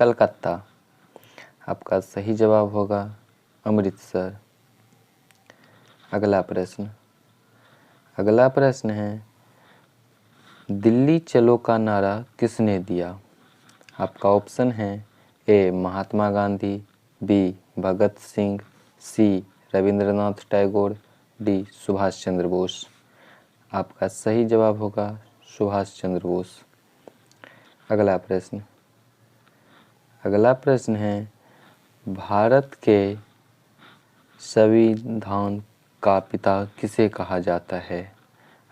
कलकत्ता। आपका सही जवाब होगा अमृतसर। अगला प्रश्न है दिल्ली चलो का नारा किसने दिया? आपका ऑप्शन है ए महात्मा गांधी, बी भगत सिंह, सी रविंद्रनाथ टैगोर, डी सुभाष चंद्र बोस। आपका सही जवाब होगा सुभाष चंद्र बोस। अगला प्रश्न है भारत के संविधान का पिता किसे कहा जाता है?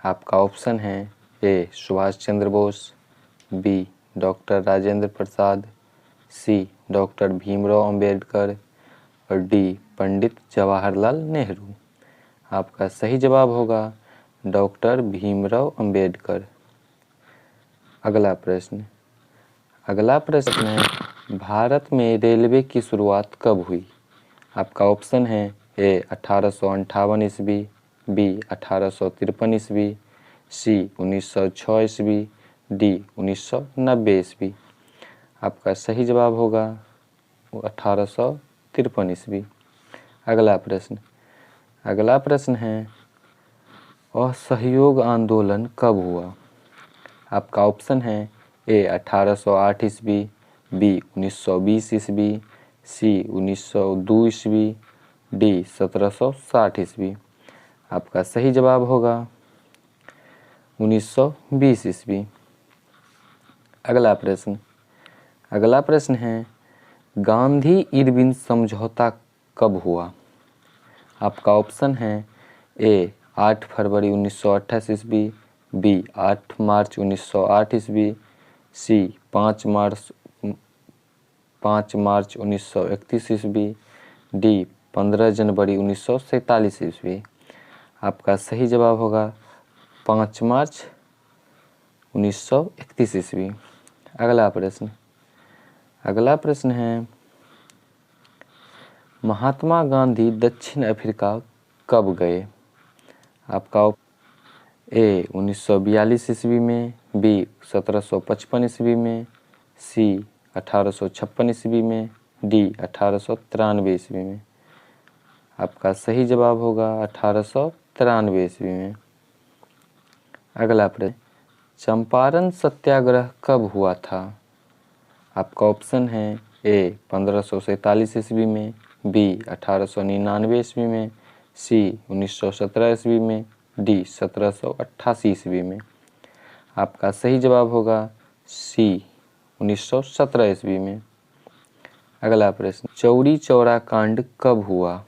आपका ऑप्शन है ए सुभाष चंद्र बोस, बी डॉक्टर राजेंद्र प्रसाद, सी डॉक्टर भीमराव अंबेडकर और डी पंडित जवाहरलाल नेहरू। आपका सही जवाब होगा डॉक्टर भीमराव अंबेडकर। अगला प्रश्न है भारत में रेलवे की शुरुआत कब हुई? आपका ऑप्शन है ए 1858 ईस्वी, बी 1853 ईस्वी, सी 1906 ईस्वी, डी 1990 ईस्वी। आपका सही जवाब होगा 1853 ईस्वी। अगला प्रश्न है असहयोग आंदोलन कब हुआ? आपका ऑप्शन है ए 1808 ईस्वी, बी 1920 ईस्वी, सी 1902 ईस्वी, डी 1760 ईस्वी। आपका सही जवाब होगा 1920 ईस्वी। अगला प्रश्न है गांधी इरविन समझौता कब हुआ? आपका ऑप्शन है ए 8 फरवरी 1928 ईस्वी, बी 8 मार्च 1908 ईस्वी, सी 5 मार्च 1931 ईस्वी, डी 15 जनवरी 1947 ईस्वी। आपका सही जवाब होगा 5 मार्च 1931 ईस्वी। अगला प्रश्न है महात्मा गांधी दक्षिण अफ्रीका कब गए? आपका ए 1942 ईस्वी में, बी 1755 ईस्वी में, सी 1856 ईस्वी में, डी 1893 ईस्वी में। आपका सही जवाब होगा 1893 ईस्वी में। अगला प्रश्न चंपारण सत्याग्रह कब हुआ था? आपका ऑप्शन है ए 1547 ईस्वी में, बी 1899 ईस्वी में, सी 1917 ईस्वी में, डी 1788 ईस्वी में। आपका सही जवाब होगा सी 1917 ईस्वी में। अगला प्रश्न चौरी चौरा कांड कब हुआ?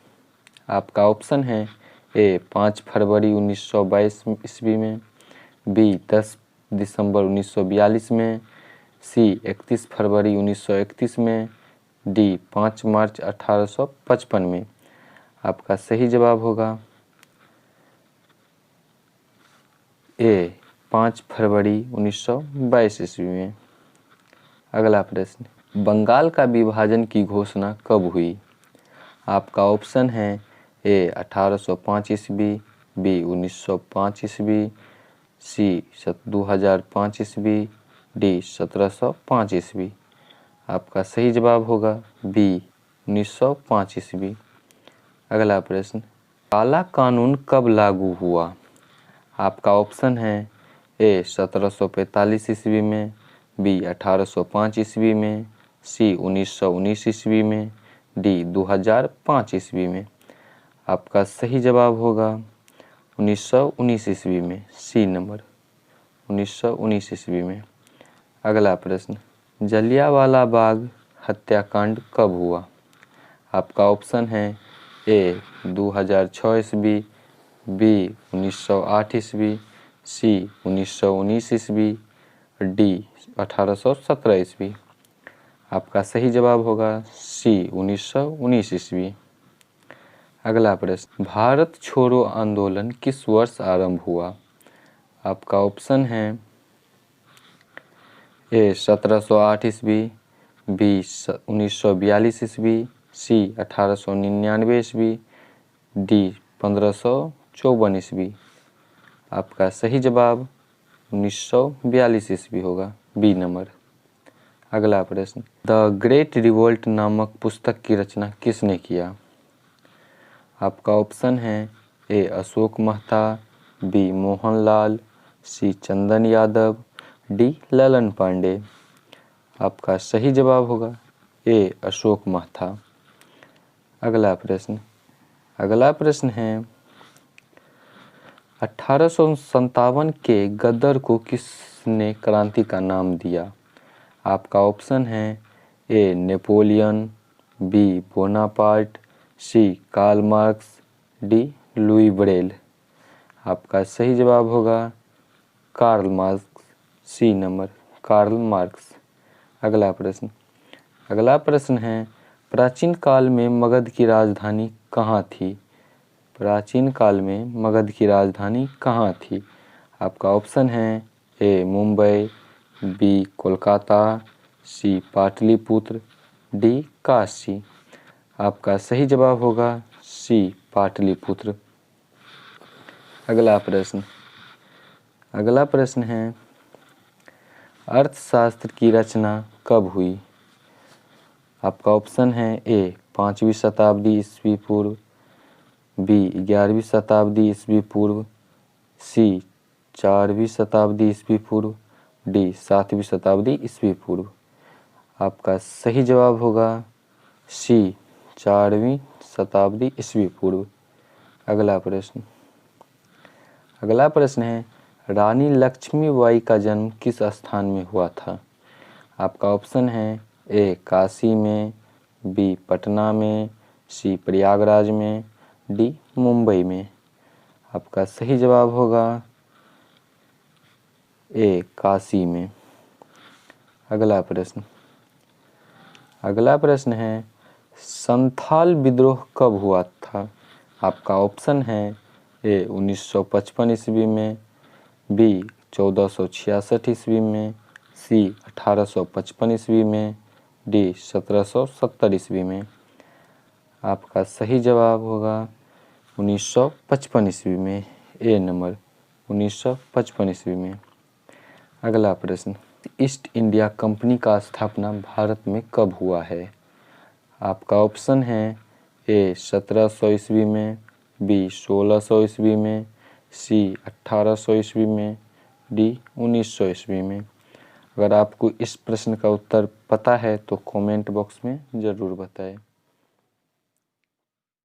आपका ऑप्शन है ए 5 फरवरी 1922 ईस्वी में, बी 10 दिसंबर 1942 में, सी 31 फरवरी 1931 में, डी 5 मार्च 1855 में। आपका सही जवाब होगा ए 5 फरवरी 1922 ईस्वी में। अगला प्रश्न बंगाल का विभाजन की घोषणा कब हुई? आपका ऑप्शन है ए 1805 ईस्वी, बी 1905 ईस्वी, सी 2005 ईस्वी, डी 1705 ईस्वी। आपका सही जवाब होगा बी 1905 ईस्वी। अगला प्रश्न काला कानून कब लागू हुआ? आपका ऑप्शन है ए 1745 ईस्वी में, बी 1805 ईस्वी में, सी 1919 ईस्वी में, डी 2005 ईस्वी में। आपका सही जवाब होगा 1919 ईस्वी में, सी नंबर 1919 ईस्वी में। अगला प्रश्न जलियांवाला बाग हत्याकांड कब हुआ? आपका ऑप्शन है ए 2006 ईस्वी, बी 1908 ईस्वी, सी 1919 ईस्वी, डी 1817 ईस्वी। आपका सही जवाब होगा सी 1919 ईस्वी। अगला प्रश्न भारत छोड़ो आंदोलन किस वर्ष आरंभ हुआ? आपका ऑप्शन है ए 1708 ईस्वी, बी 1942 ईस्वी, सी 1899 ईस्वी, डी 1554 ईस्वी। आपका सही जवाब 1942 ईस्वी होगा, बी नंबर। अगला प्रश्न, द ग्रेट रिवोल्ट नामक पुस्तक की रचना किसने किया? आपका ऑप्शन है ए अशोक मेहता, बी मोहनलाल, सी चंदन यादव, डी ललन पांडे। आपका सही जवाब होगा ए अशोक मेहता। अगला प्रश्न है 1857 के गदर को किसने क्रांति का नाम दिया? आपका ऑप्शन है A Napoleon, B Bonaparte, C Karl Marx, D Louis Braille. आपका सही जवाब होगा Karl Marx, C number Karl Marx. अगला प्रश्न है प्राचीन काल में मगध की राजधानी कहाँ थी? प्राचीन काल में मगध की राजधानी कहाँ थी? आपका ऑप्शन है ए मुंबई, बी कोलकाता, सी पाटलिपुत्र, डी काशी। आपका सही जवाब होगा सी पाटलिपुत्र। अगला प्रश्न है अर्थशास्त्र की रचना कब हुई? आपका ऑप्शन है ए 5वीं शताब्दी ईस्वी पूर्व, बी 11वीं शताब्दी ईस्वी पूर्व, सी 4वीं शताब्दी ईस्वी पूर्व, डी 7वीं शताब्दी ईस्वी पूर्व। आपका सही जवाब होगा सी 4वीं शताब्दी ईस्वी पूर्व। अगला प्रश्न है रानी लक्ष्मीबाई का जन्म किस स्थान में हुआ था? आपका ऑप्शन है ए काशी में, बी पटना में, सी प्रयागराज में, डी मुंबई में। आपका सही जवाब होगा ए काशी में। अगला प्रश्न है संथाल विद्रोह कब हुआ था? आपका ऑप्शन है ए 1955 ईस्वी में, बी 1466 ईस्वी में, सी 1855 ईस्वी में, डी 1770 ईस्वी में। आपका सही जवाब होगा 1955 ईस्वी में, ए नंबर 1955 ईस्वी में। अगला प्रश्न ईस्ट इंडिया कंपनी का स्थापना भारत में कब हुआ है? आपका ऑप्शन है ए 1700 ईस्वी में, बी 1600 ईस्वी में, सी 1800 ईस्वी में, डी 1900 ईस्वी में। अगर आपको इस प्रश्न का उत्तर पता है तो कमेंट बॉक्स में ज़रूर बताएं।